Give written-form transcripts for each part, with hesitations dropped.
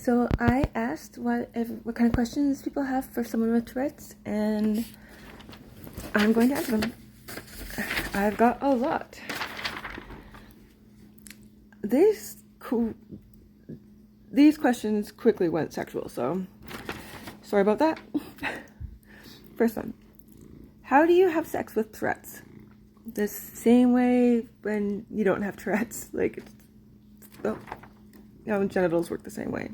So I asked what kind of questions people have for someone with Tourette's, and I'm going to answer them. I've got a lot. These questions quickly went sexual, so sorry about that. First one. How do you have sex with Tourette's? The same way when you don't have Tourette's. Genitals work the same way.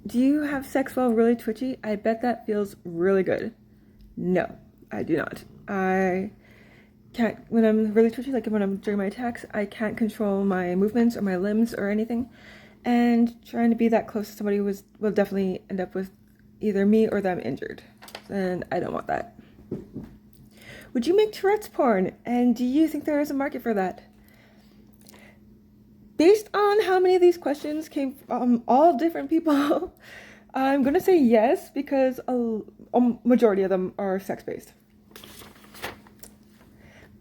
Do you have sex while really twitchy? I bet that feels really good. No, I do not. I can't, when I'm really twitchy, like when I'm during my attacks, I can't control my movements or my limbs or anything. And trying to be that close to somebody will definitely end up with either me or them injured. And I don't want that. Would you make Tourette's porn? And do you think there is a market for that? Based on how many of these questions came from all different people, I'm going to say yes, because a majority of them are sex-based.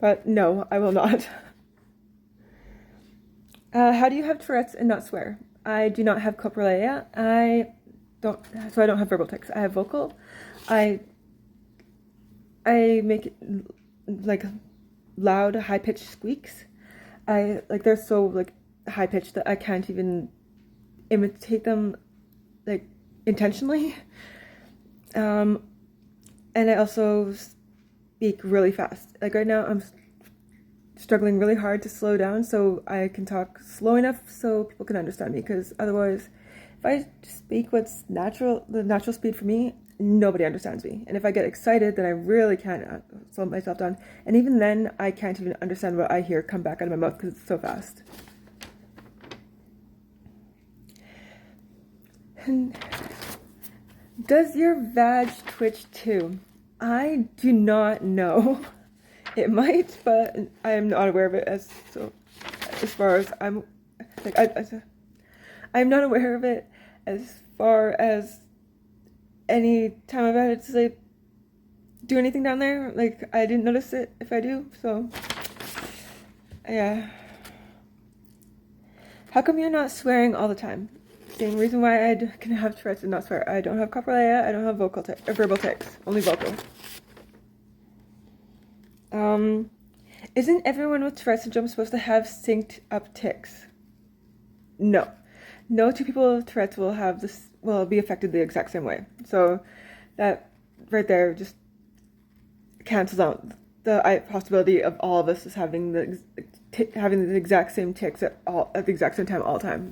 But no, I will not. How do you have Tourette's and not swear? I do not have coprolalia. I don't have verbal tics. I have vocal. I make like loud, high-pitched squeaks. They're so high-pitched that I can't even imitate them intentionally. And I also speak really fast. Right now I'm struggling really hard to slow down so I can talk slow enough so people can understand me, because otherwise if I speak what's natural, the natural speed for me, nobody understands me. And if I get excited, then I really can't slow myself down, and even then I can't even understand what I hear come back out of my mouth because it's so fast. And does your vag twitch too? I do not know. It might, but I am not aware of it as far as I'm not aware of it as far as any time I've had to do anything down there. I didn't notice it if I do, so yeah. How come you're not swearing all the time? Same reason why I can have Tourette's and not swear. I don't have coprolalia, I don't have verbal tics, only vocal. Isn't everyone with Tourette Syndrome supposed to have synced up tics? No. No two people with Tourette's will be affected the exact same way. So that right there just cancels out the possibility of all of us having the exact same tics at the exact same time all the time.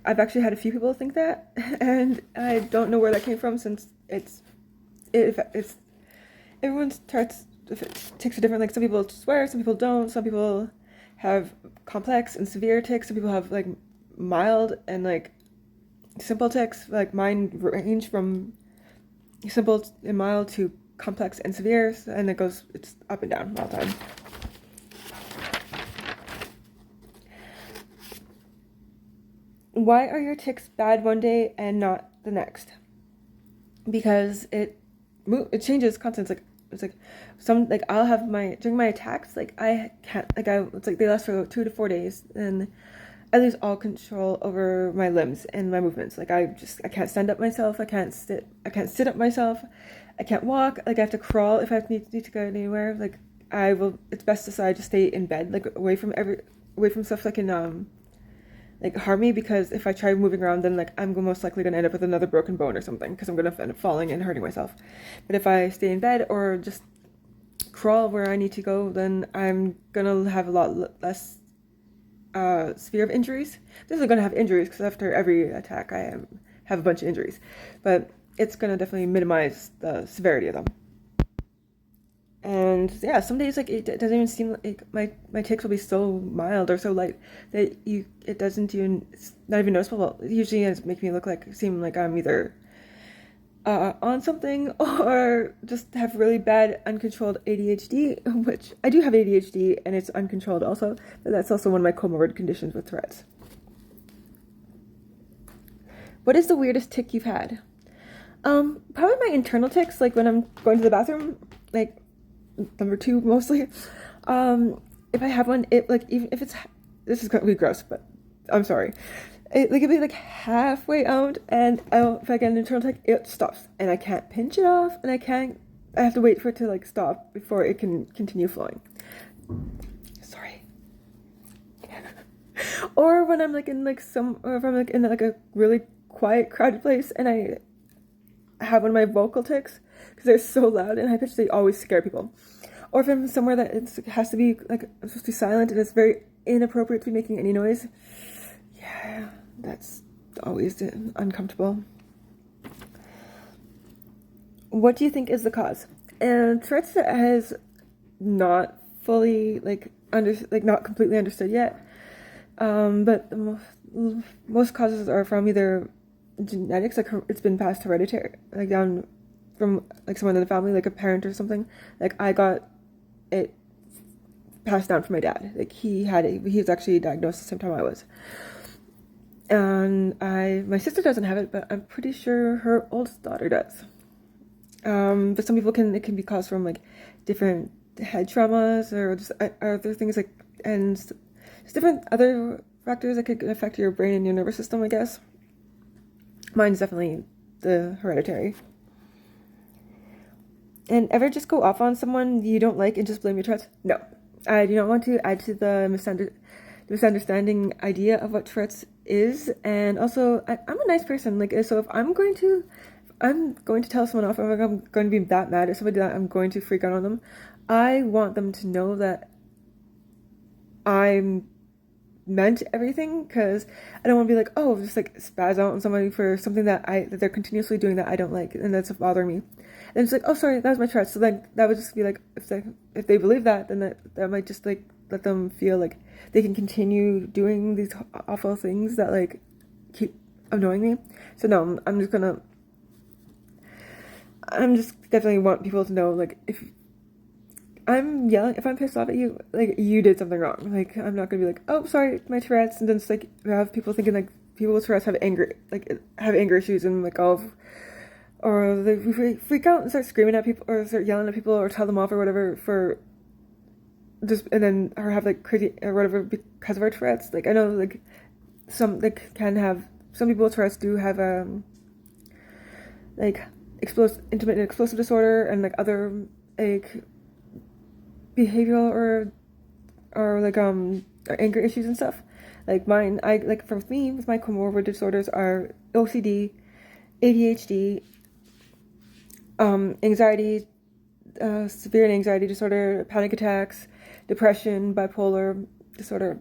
I've actually had a few people think that, and I don't know where that came from, since it's everyone's Tourette's tics are different. Some people swear, some people don't. Some people have complex and severe tics. Some people have mild and simple tics. Mine range from simple and mild to complex and severe, and it's up and down all the time. Why are your tics bad one day and not the next? Because it changes constantly. I'll have during my attacks, I can't, they last for 2 to 4 days, and I lose all control over my limbs and my movements. I can't stand up myself. I can't sit up myself. I can't walk. I have to crawl if I need to go anywhere. It's best to stay in bed, away from stuff that can harm me, because if I try moving around, then I'm most likely going to end up with another broken bone or something, because I'm going to end up falling and hurting myself. But if I stay in bed or just crawl where I need to go, then I'm going to have a lot less severe of injuries. This is going to have injuries, because after every attack I have a bunch of injuries, but it's going to definitely minimize the severity of them. And yeah, some days it doesn't even seem my tics will be so mild or so light that it's not even noticeable. It usually ends up making me seem like I'm either on something or just have really bad uncontrolled ADHD, which I do have ADHD and it's uncontrolled also, but that's also one of my comorbid conditions with Tourette's. What is the weirdest tic you've had? Probably my internal tics, when I'm going to the bathroom, number 2 mostly. If I have one, it like, even if it's, this is gonna be gross, but I'm sorry. It like, it'd be like halfway out, and if I get an internal tick, it stops, and I can't pinch it off, and I have to wait for it to like stop before it can continue flowing. Sorry. Or when I'm like in like or if I'm like in like a really quiet, crowded place, and I have one of my vocal tics, because they're so loud and high pitched, they always scare people. Or if I'm somewhere that it has to be like, I'm supposed to be silent, and it's very inappropriate to be making any noise, yeah, that's always uncomfortable. What do you think is the cause? And Tourette's has not fully not completely understood yet, but most causes are from either genetics, like it's been passed hereditary, like down from like someone in the family, like a parent or something. Like I got it passed down from my dad. Like he was actually diagnosed the same time I was. And my sister doesn't have it, but I'm pretty sure her oldest daughter does. But some people it can be caused from like different head traumas or just other things, like, and just different other factors that could affect your brain and your nervous system, I guess. Mine's definitely the hereditary. And ever just go off on someone you don't like and just blame your Tourette's? No. I do not want to add to the misunderstanding idea of what Tourette's is. And also, I'm a nice person. Like, so if I'm going to tell someone off, or if I'm going to be that mad at somebody that I'm going to freak out on them, I want them to know that I'm meant everything, because I don't want to be like, oh, just like spaz out on somebody for something that they're continuously doing that I don't like, and that's bothering me. And it's like, oh, sorry, that was my Tourette's. So then that would just be like, if they believe that, then that might just like let them feel like they can continue doing these awful things that like keep annoying me. So no, I'm just definitely want people to know, like, if I'm yelling, if I'm pissed off at you, like, you did something wrong. Like, I'm not gonna be like, oh, sorry, my Tourette's, and then it's like, have people thinking like people with Tourette's have anger issues, and like, oh, or they freak out and start screaming at people, or start yelling at people, or tell them off, or whatever, for just, and then, or have like crazy or whatever because of our Tourette's. Like, I know like some people with Tourette's do have like intermittent explosive disorder, and like other like behavioral or like anger issues and stuff. Like mine, for me, with my comorbid disorders are OCD, ADHD, anxiety, severe anxiety disorder, panic attacks, depression, bipolar disorder,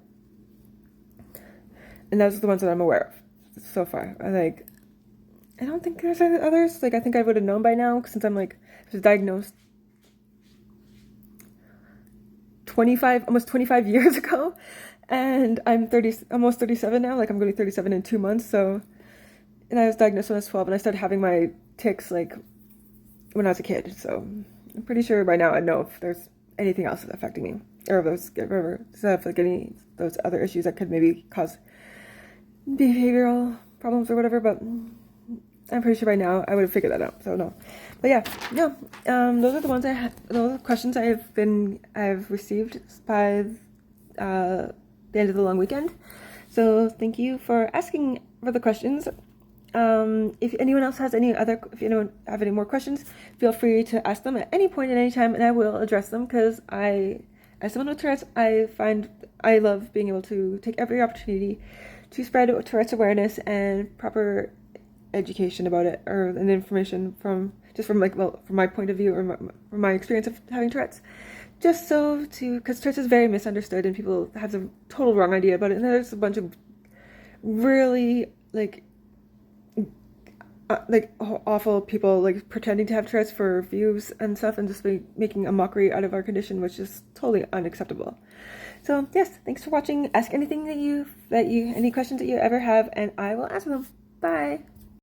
and those are the ones that I'm aware of so far. I don't think there's any others. Like, I think I would have known by now, since I'm like, I was diagnosed almost 25 years ago, and I'm almost 37 now. Like, I'm going to be 37 in 2 months. So, and I was diagnosed when I was 12, and I started having my tics like when I was a kid. So I'm pretty sure by now I know if there's anything else that's affecting me, or like any those other issues that could maybe cause behavioral problems or whatever. But I'm pretty sure by now I would have figured that out. So no, but yeah, no. Those are the ones those are the questions I've received by the end of the long weekend. So thank you for asking for the questions. If anyone else has if anyone have any more questions, feel free to ask them at any point at any time, and I will address them, because as someone with Tourette's, I find I love being able to take every opportunity to spread Tourette's awareness and proper education about it, or an information from my point of view, or from my experience of having Tourette's, just because Tourette's is very misunderstood and people have a total wrong idea about it, and there's a bunch of really awful people like pretending to have Tourette's for views and stuff, and just making a mockery out of our condition, which is totally unacceptable. So yes, thanks for watching. Ask anything any questions that you ever have, and I will answer them. Bye.